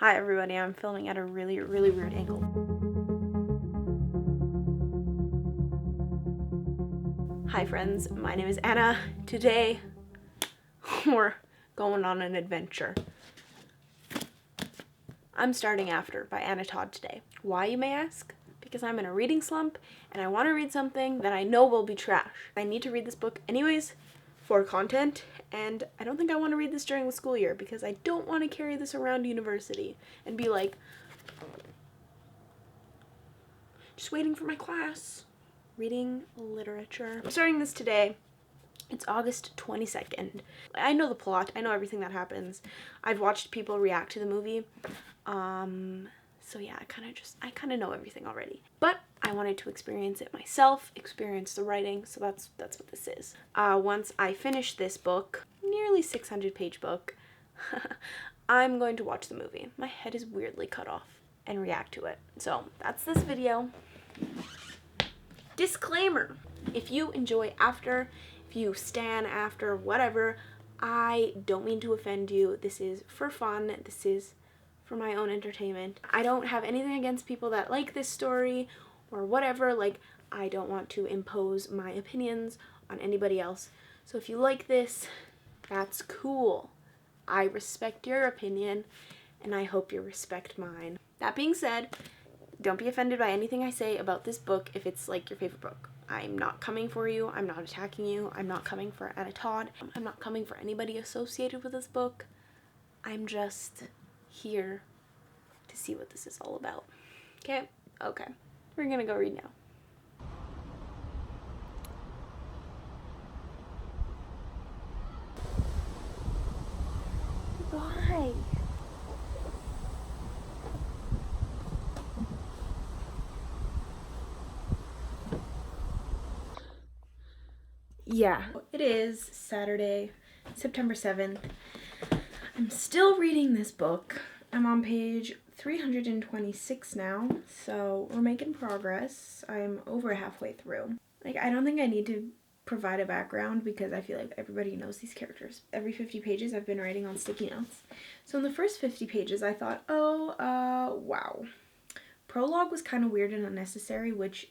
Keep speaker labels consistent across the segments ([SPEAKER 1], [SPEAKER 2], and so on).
[SPEAKER 1] Hi everybody, I'm filming at a really weird angle. Hi friends, my name is Anna. Today, we're going on an adventure. I'm starting After by Anna Todd today. Why, you may ask? Because I'm in a reading slump and I want to read something that I know will be trash. I need to read this book anyways for content, and I don't think I want to read this during the school year because I don't want to carry this around university and be like, just waiting for my class. Reading literature. I'm starting this today. It's August 22nd. I know the plot. I know everything that happens. I've watched people react to the movie. So yeah, I kind of know everything already. But I wanted to experience it myself, experience the writing, so that's what this is. Once I finish this book, nearly 600-page book, I'm going to watch the movie. My head is weirdly cut off and react to it. So that's this video. Disclaimer, if you enjoy After, if you stan After, whatever, I don't mean to offend you. This is for fun. This is for my own entertainment. I don't have anything against people that like this story or whatever. Like, I don't want to impose my opinions on anybody else. So if you like this, that's cool. I respect your opinion and I hope you respect mine. That being said, don't be offended by anything I say about this book if it's like your favorite book. I'm not coming for you. I'm not attacking you. I'm not coming for Anna Todd. I'm not coming for anybody associated with this book. I'm just here to see what this is all about. Okay? Okay. We're gonna go read now. Why? Yeah, it is Saturday, September 7th. I'm still reading this book. I'm on page 326 now, so we're making progress. I'm over halfway through. Like, I don't think I need to provide a background because I feel like everybody knows these characters. Every 50 pages I've been writing on sticky notes. So in the first 50 pages I thought, wow. Prologue was kind of weird and unnecessary, which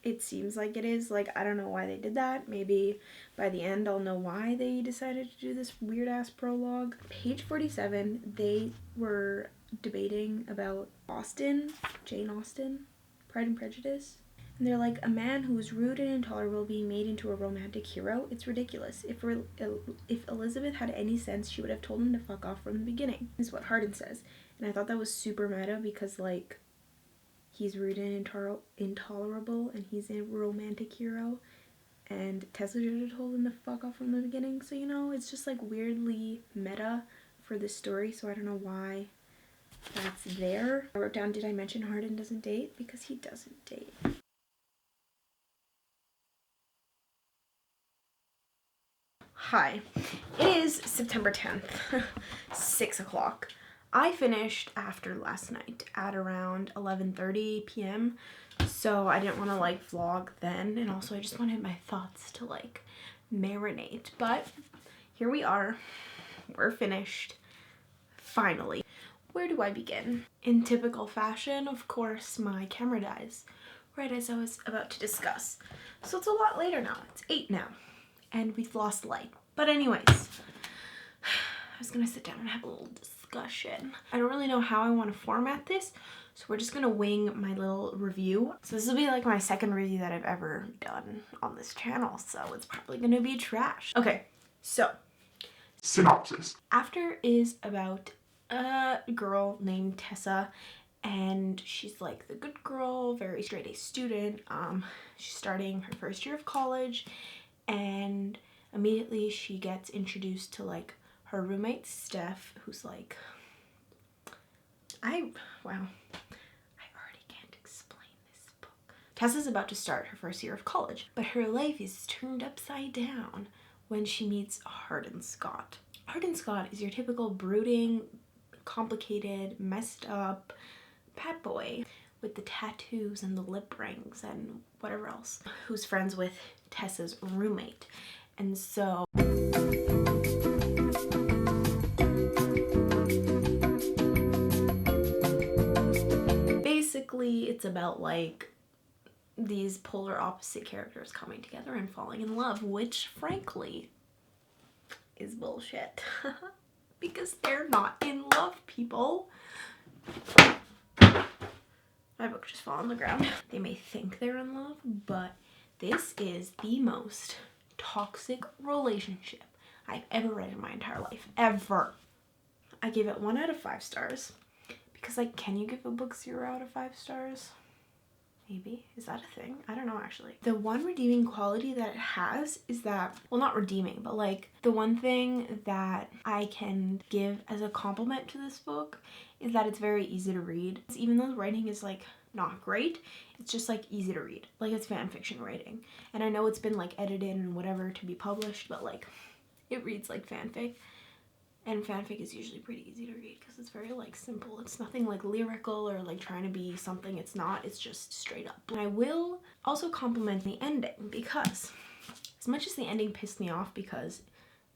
[SPEAKER 1] it seems like it is. Like, I don't know why they did that. Maybe by the end I'll know why they decided to do this weird ass prologue. Page 47, they were debating about Jane Austen, Pride and Prejudice. And they're like, a man who is rude and intolerable being made into a romantic hero? It's ridiculous. If Elizabeth had any sense, she would have told him to fuck off from the beginning, is what Hardin says. And I thought that was super meta because, like, he's rude and intolerable, and he's a romantic hero, and Tessa should have told him to fuck off from the beginning. So, you know, it's just like weirdly meta for this story, so I don't know why that's there. I wrote down, did I mention Hardin doesn't date? Because he doesn't date. Hi, it is September 10th, 6 o'clock. I finished After last night at around 11:30 p.m. So I didn't want to like vlog then, and also I just wanted my thoughts to like marinate. But here we are. We're finished. Finally. Where do I begin? In typical fashion, of course, my camera dies right as I was about to discuss. So it's a lot later now. It's 8 now. And we've lost light. But anyways, I was gonna sit down and have a little discussion. I don't really know how I want to format this, so we're just gonna wing my little review. So this will be like my second review that I've ever done on this channel, so it's probably gonna be trash. Okay, so synopsis. After is about a girl named Tessa, and she's like the good girl, very straight A student. She's starting her first year of college, and immediately she gets introduced to like her roommate Steph, who's like, I already can't explain this book. Tessa's about to start her first year of college, but her life is turned upside down when she meets Hardin Scott. Hardin Scott is your typical brooding, complicated, messed up bad boy with the tattoos and the lip rings and whatever else, who's friends with Tessa's roommate. And so it's about like these polar opposite characters coming together and falling in love, which frankly is bullshit. Because they're not in love, people. My book just fell on the ground. They may think they're in love, but this is the most toxic relationship I've ever read in my entire life. Ever. I gave it 1 out of 5 stars. Because, like, can you give a book 0 out of 5 stars? Maybe. Is that a thing? I don't know, actually. The one redeeming quality that it has is that, well, not redeeming, but like the one thing that I can give as a compliment to this book is that it's very easy to read. Even though the writing is like not great, it's just like easy to read. Like, it's fan fiction writing. And I know it's been like edited and whatever to be published, but like it reads like fanfic. And fanfic is usually pretty easy to read because it's very like simple. It's nothing like lyrical or like trying to be something it's not. It's just straight up. And I will also compliment the ending, because as much as the ending pissed me off because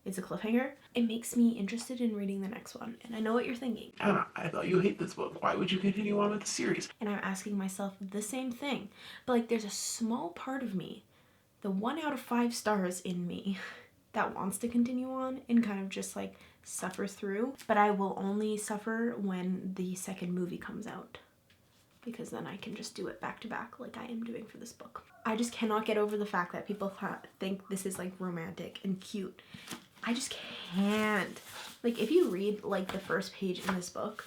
[SPEAKER 1] it's a cliffhanger, it makes me interested in reading the next one. And I know what you're thinking.
[SPEAKER 2] Hannah, I thought you hate this book. Why would you continue on with the series?
[SPEAKER 1] And I'm asking myself the same thing. But like, there's a small part of me, the 1 out of 5 stars in me, that wants to continue on and kind of just like suffer through. But I will only suffer when the second movie comes out, because then I can just do it back to back like I am doing for this book. I just cannot get over the fact that people think this is like romantic and cute. I just can't. Like, if you read like the first page in this book,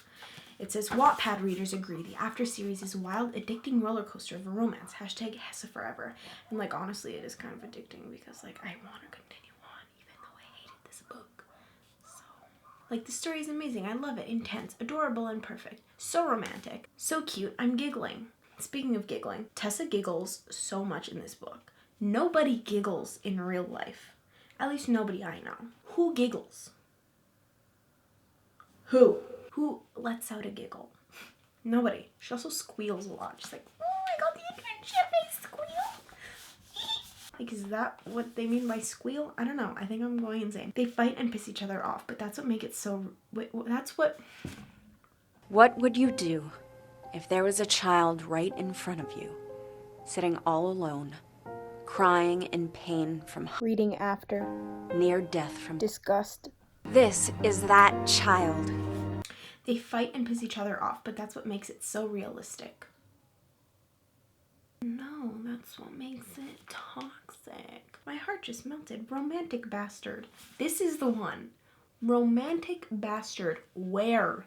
[SPEAKER 1] it says, Wattpad readers agree the after series is a wild, addicting roller coaster of a romance. Hashtag Hesse forever. And like, honestly, it is kind of addicting because like I want to continue on even though I hated this book. So, like, the story is amazing. I love it. Intense, adorable, and perfect. So romantic. So cute. I'm giggling. Speaking of giggling, Tessa giggles so much in this book. Nobody giggles in real life. At least nobody I know. Who giggles? Who lets out a giggle? Nobody. She also squeals a lot. She's like, oh, I got the internship, I squeal. Like, is that what they mean by squeal? I don't know. I think I'm going insane. They fight and piss each other off, but that's what makes it so... That's what...
[SPEAKER 3] What would you do if there was a child right in front of you, sitting all alone, crying in pain from
[SPEAKER 1] Reading after.
[SPEAKER 3] near death from
[SPEAKER 1] Disgust.
[SPEAKER 3] This is that child.
[SPEAKER 1] They fight and piss each other off, but that's what makes it so realistic. No, that's what makes it toxic. My heart just melted. Romantic bastard. This is the one. Romantic bastard. Where?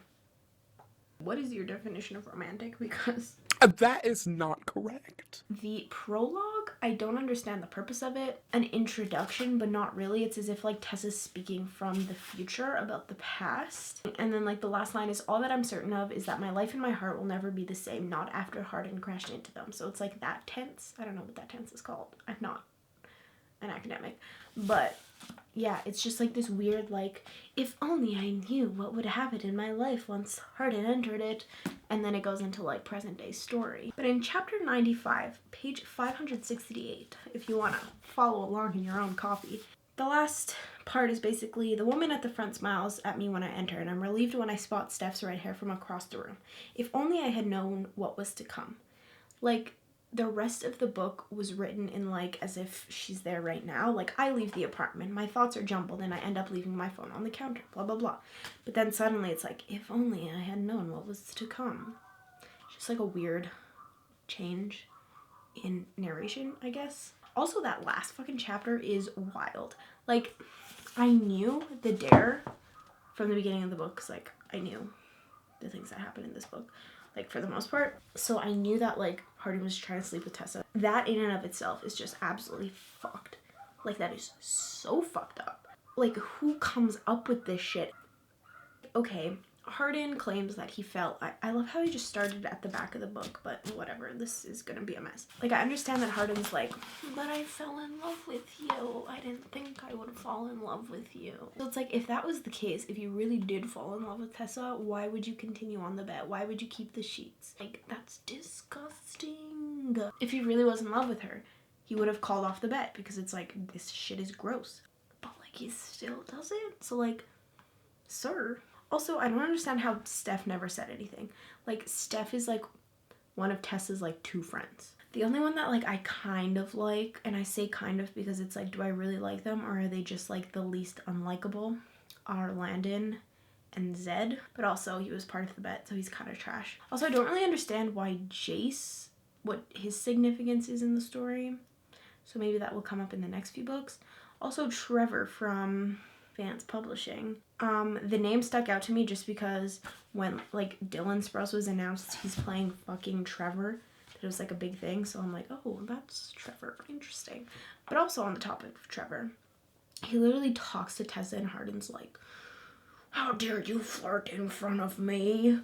[SPEAKER 1] What is your definition of romantic? Because
[SPEAKER 2] That is not correct.
[SPEAKER 1] the prologue, I don't understand the purpose of it. An introduction, but not really. It's as if like Tessa's speaking from the future about the past. And then like the last line is, all that I'm certain of is that my life and my heart will never be the same, not after Hardin crashed into them. So it's like that tense. I don't know what that tense is called. I'm not an academic. But yeah, it's just like this weird like, if only I knew what would happen in my life once Hardin entered it. And then it goes into like present day story. But in chapter 95, page 568, if you want to follow along in your own copy, the last part is basically, the woman at the front smiles at me when I enter, and I'm relieved when I spot Steph's red hair from across the room. If only I had known what was to come. Like, the rest of the book was written in like as if she's there right now. Like, I leave the apartment, my thoughts are jumbled, and I end up leaving my phone on the counter, blah blah blah. But then suddenly it's like, if only I had known what was to come. Just like a weird change in narration, I guess. Also, that last fucking chapter is wild. Like, I knew the dare from the beginning of the book, 'cause like I knew the things that happened in this book, like for the most part. So I knew that like Hardin was trying to sleep with Tessa. That in and of itself is just absolutely fucked. Like, that is so fucked up. Like, who comes up with this shit? Okay, Hardin claims that he felt, I love how he just started at the back of the book, but whatever, this is gonna be a mess. Like, I understand that Hardin's like, but I fell in love with you. I didn't think I would fall in love with you. So it's like, if that was the case, if you really did fall in love with Tessa, why would you continue on the bed? Why would you keep the sheets? Like, that's disgusting. If he really was in love with her, he would have called off the bet, because it's like, this shit is gross. But like, he still does it. So like, sir. Also, I don't understand how Steph never said anything. Like, Steph is like one of Tessa's like 2 friends. The only one that like I kind of like, and I say kind of because it's like, do I really like them or are they just like the least unlikable, are Landon and Zed. But also he was part of the bet, so he's kind of trash. Also, I don't really understand why Jace, what his significance is in the story. So maybe that will come up in the next few books. Also Trevor from Vance Publishing. The name stuck out to me just because when like Dylan Sprouse was announced he's playing fucking Trevor, it was like a big thing, so I'm like, oh, that's Trevor, interesting. But also on the topic of Trevor, he literally talks to Tessa and Hardin's like, how dare you flirt in front of me? Dude.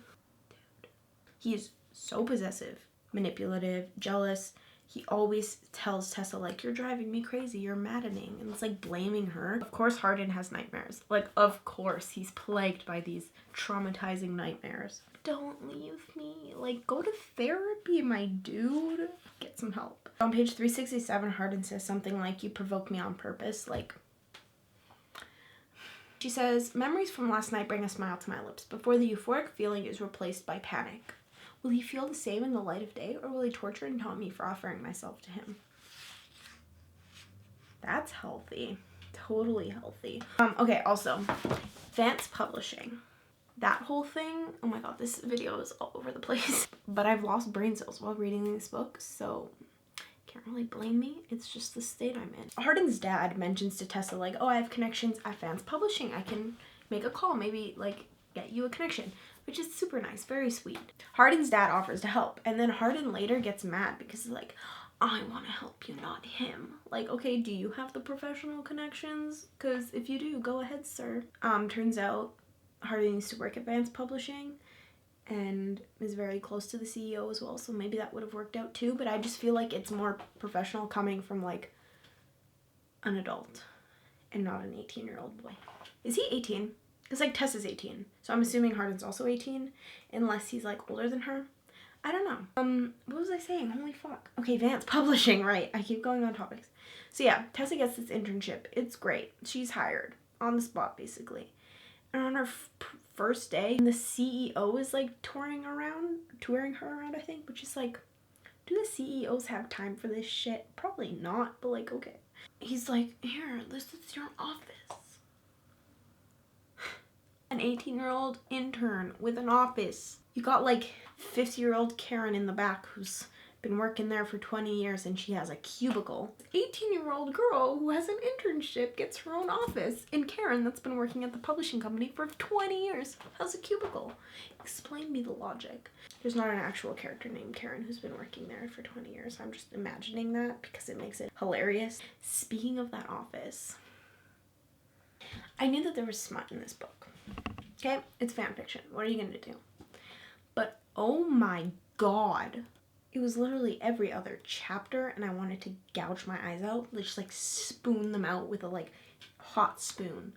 [SPEAKER 1] He's so possessive, manipulative, jealous. He always tells Tessa like, you're driving me crazy, you're maddening, and it's like blaming her. Of course Hardin has nightmares. Like, of course he's plagued by these traumatizing nightmares. Don't leave me. Like, go to therapy, my dude. Get some help. On page 367, Hardin says something like, you provoke me on purpose. Like, she says, memories from last night bring a smile to my lips before the euphoric feeling is replaced by panic. Will he feel the same in the light of day, or will he torture and taunt me for offering myself to him? That's healthy. Totally healthy. Okay, also, Vance Publishing. That whole thing, oh my god, this video is all over the place. But I've lost brain cells while reading this book, so can't really blame me. It's just the state I'm in. Hardin's dad mentions to Tessa like, oh, I have connections at Vance Publishing. I can make a call, maybe like get you a connection, which is super nice, very sweet. Hardin's dad offers to help, and then Hardin later gets mad because he's like, I want to help you, not him. Like, okay, do you have the professional connections? Because if you do, go ahead, sir. Turns out Hardin used to work at Vance Publishing and is very close to the CEO as well, so maybe that would have worked out too, but I just feel like it's more professional coming from like an adult and not an 18-year-old boy. Is he 18? Because like Tessa's 18, so I'm assuming Hardin's also 18, unless he's like older than her. I don't know. What was I saying? Holy fuck. Okay, Vance Publishing, right. I keep going on topics. So yeah, Tessa gets this internship. It's great. She's hired on the spot, basically. And on her first day, the CEO is like touring her around, I think, which is like, do the CEOs have time for this shit? Probably not, but like, okay. He's like, here, this is your office. An 18-year-old intern with an office. You got like 50-year-old Karen in the back who's been working there for 20 years and she has a cubicle. 18-year-old girl who has an internship gets her own office. And Karen, that's been working at the publishing company for 20 years, has a cubicle. Explain me the logic. There's not an actual character named Karen who's been working there for 20 years. I'm just imagining that because it makes it hilarious. Speaking of that office, I knew that there was smut in this book. Okay, it's fan fiction. What are you gonna do? But oh my god, it was literally every other chapter and I wanted to gouge my eyes out, just like spoon them out with a like hot spoon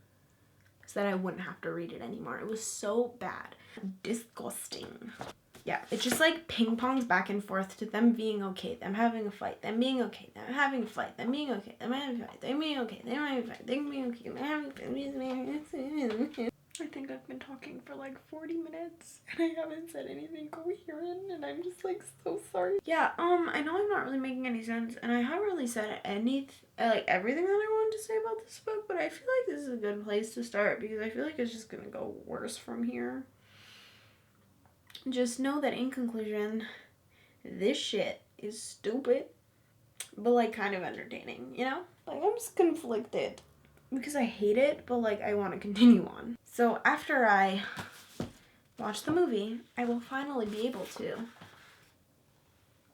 [SPEAKER 1] so that I wouldn't have to read it anymore. It was so bad. Disgusting. Yeah, it just like ping pongs back and forth to them being okay, them having a fight, them being okay, them having a fight, them being okay, them having a fight, them being okay, them having a fight, them being okay, them having a fight. I think I've been talking for like 40 minutes and I haven't said anything coherent and I'm just like so sorry. Yeah, I know I'm not really making any sense and I haven't really said everything that I wanted to say about this book, but I feel like this is a good place to start because I feel like it's just gonna go worse from here. Just know that in conclusion, this shit is stupid, but like kind of entertaining, you know? Like I'm just conflicted because I hate it, but like I want to continue on. So after I watch the movie, I will finally be able to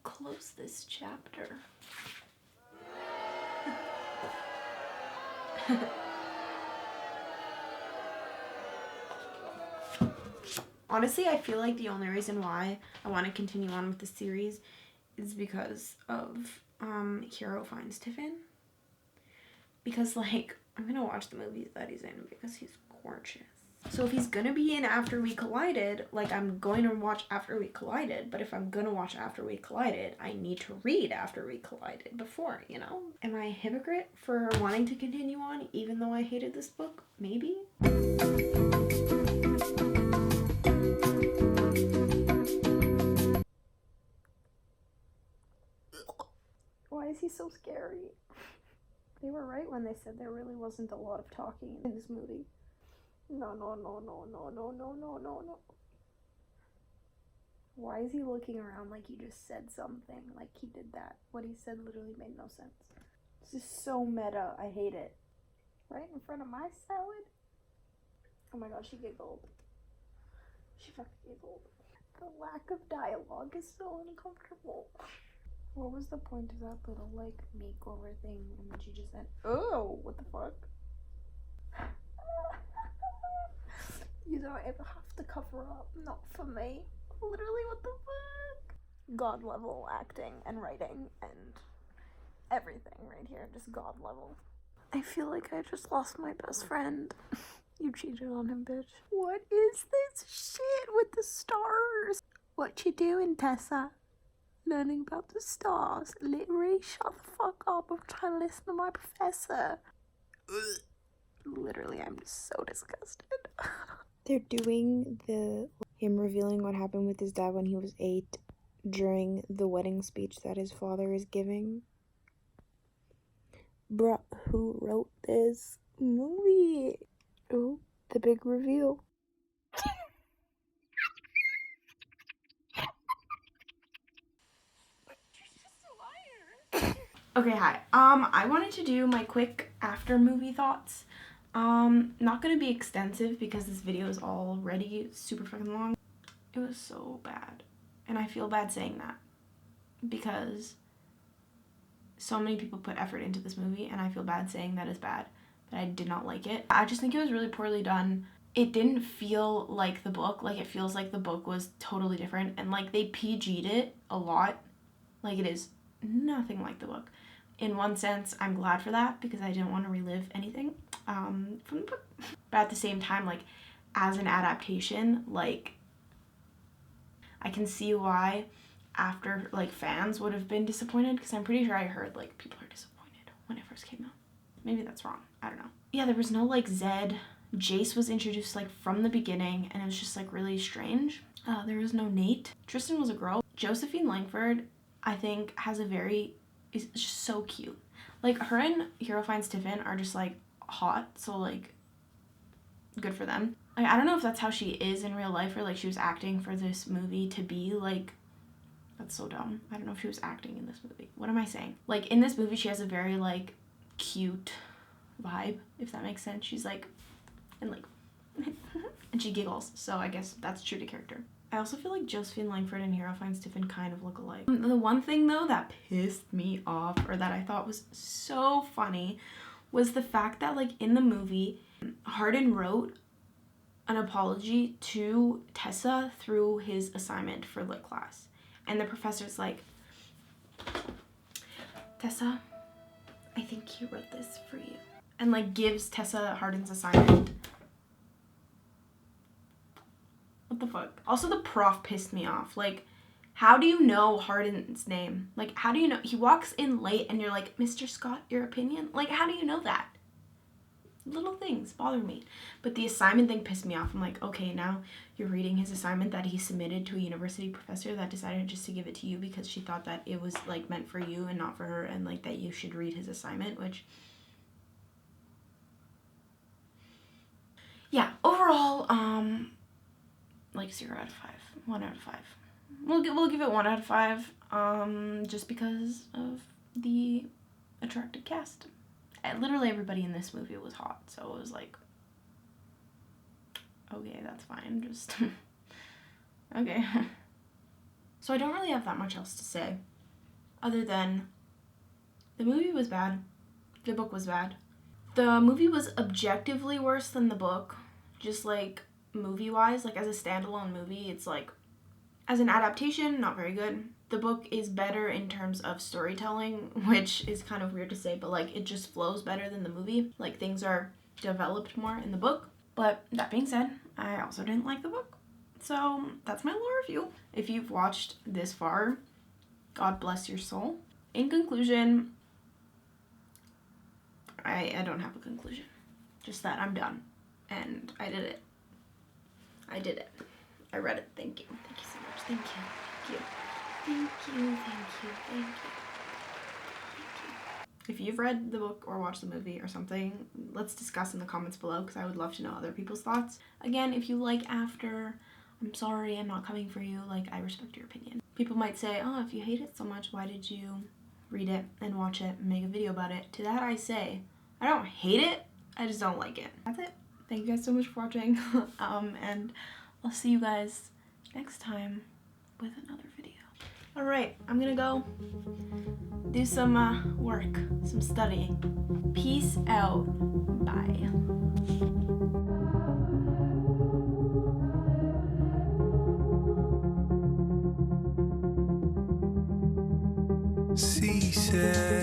[SPEAKER 1] close this chapter. Honestly, I feel like the only reason why I want to continue on with the series is because of Hero finds Tiffin. Because like I'm gonna watch the movies that he's in because he's gorgeous. So if he's gonna be in After We Collided, like I'm going to watch After We Collided, but if I'm gonna watch After We Collided, I need to read After We Collided before, you know? Am I a hypocrite for wanting to continue on even though I hated this book? Maybe? he so scary? They were right when they said there really wasn't a lot of talking in this movie. No. Why is he looking around like he just said something? Like he did that. What he said literally made no sense. This is so meta. I hate it. Right in front of my salad? Oh my god, she giggled. She fucking giggled. The lack of dialogue is so uncomfortable. What was the point of that little, like, makeover thing? And then she just said, oh, what the fuck? You don't ever have to cover up. Not for me. Literally, what the fuck? God level acting and writing and everything right here. Just God level. I feel like I just lost my best friend. You cheated on him, bitch. What is this shit with the stars? What you doing, Tessa? Learning about the stars. Literally, shut the fuck up. I'm trying to listen to my professor. Literally, I'm so disgusted. They're doing him revealing what happened with his dad when he was 8 during the wedding speech that his father is giving. Bruh, who wrote this movie? Oh, the big reveal. Okay, hi. I wanted to do my quick after movie thoughts. Not gonna be extensive because this video is already super fucking long. It was so bad. And I feel bad saying that because so many people put effort into this movie and I feel bad saying that it's bad, but I did not like it. I just think it was really poorly done. It didn't feel like the book. Like, it feels like the book was totally different and like they PG'd it a lot. Like, it is nothing like the book. In one sense, I'm glad for that because I didn't want to relive anything from the book. But at the same time, like, as an adaptation, like, I can see why after, like, fans would have been disappointed because I'm pretty sure I heard, like, people are disappointed when it first came out. Maybe that's wrong. I don't know. Yeah, there was no, like, Zed. Jace was introduced, like, from the beginning and it was just, like, really strange. There was no Nate. Tristan was a girl. Josephine Langford, I think, is just so cute. Like, her and Hero Finds Tiffin are just, like, hot, so, like, good for them. Like, I don't know if that's how she is in real life or, like, she was acting for this movie to be, like, that's so dumb. I don't know if she was acting in this movie. What am I saying? Like, in this movie, she has a very, like, cute vibe, if that makes sense. She's, like, and, like, and she giggles, so I guess that's true to character. I also feel like Josephine Langford and Hero Finds Tiffin kind of look alike. The one thing, though, that pissed me off, or that I thought was so funny, was the fact that, like, in the movie, Hardin wrote an apology to Tessa through his assignment for lit class. And the professor's like, Tessa, I think he wrote this for you. And, like, gives Tessa Hardin's assignment. What the fuck? Also, the prof pissed me off. Like, how do you know Hardin's name? Like, how do you know? He walks in late and you're like, Mr. Scott, your opinion? Like, how do you know that? Little things bother me. But the assignment thing pissed me off. I'm like, okay, now you're reading his assignment that he submitted to a university professor that decided just to give it to you because she thought that it was, like, meant for you and not for her, and, like, that you should read his assignment, which... yeah, overall, like, 0 out of 5. 1 out of 5. We'll give it 1 out of 5, just because of the attractive cast. Literally everybody in this movie was hot, so it was like, okay, that's fine, just, okay. So I don't really have that much else to say, other than the movie was bad, the book was bad. The movie was objectively worse than the book, just, like, movie-wise. Like, as a standalone movie, it's, like, as an adaptation, not very good. The book is better in terms of storytelling, which is kind of weird to say, but, like, it just flows better than the movie. Like, things are developed more in the book. But that being said, I also didn't like the book. So that's my little review. If you've watched this far, God bless your soul. In conclusion, I don't have a conclusion. Just that I'm done. And I did it. I did it. I read it. Thank you. Thank you so much. Thank you. Thank you. Thank you. Thank you. Thank you. If you've read the book or watched the movie or something, let's discuss in the comments below because I would love to know other people's thoughts. Again, if you like After, I'm sorry, I'm not coming for you. Like, I respect your opinion. People might say, oh, if you hate it so much, why did you read it and watch it and make a video about it? To that I say, I don't hate it, I just don't like it. That's it. Thank you guys so much for watching, and I'll see you guys next time with another video. Alright, I'm gonna go do some work, some study. Peace out. Bye.
[SPEAKER 4] She said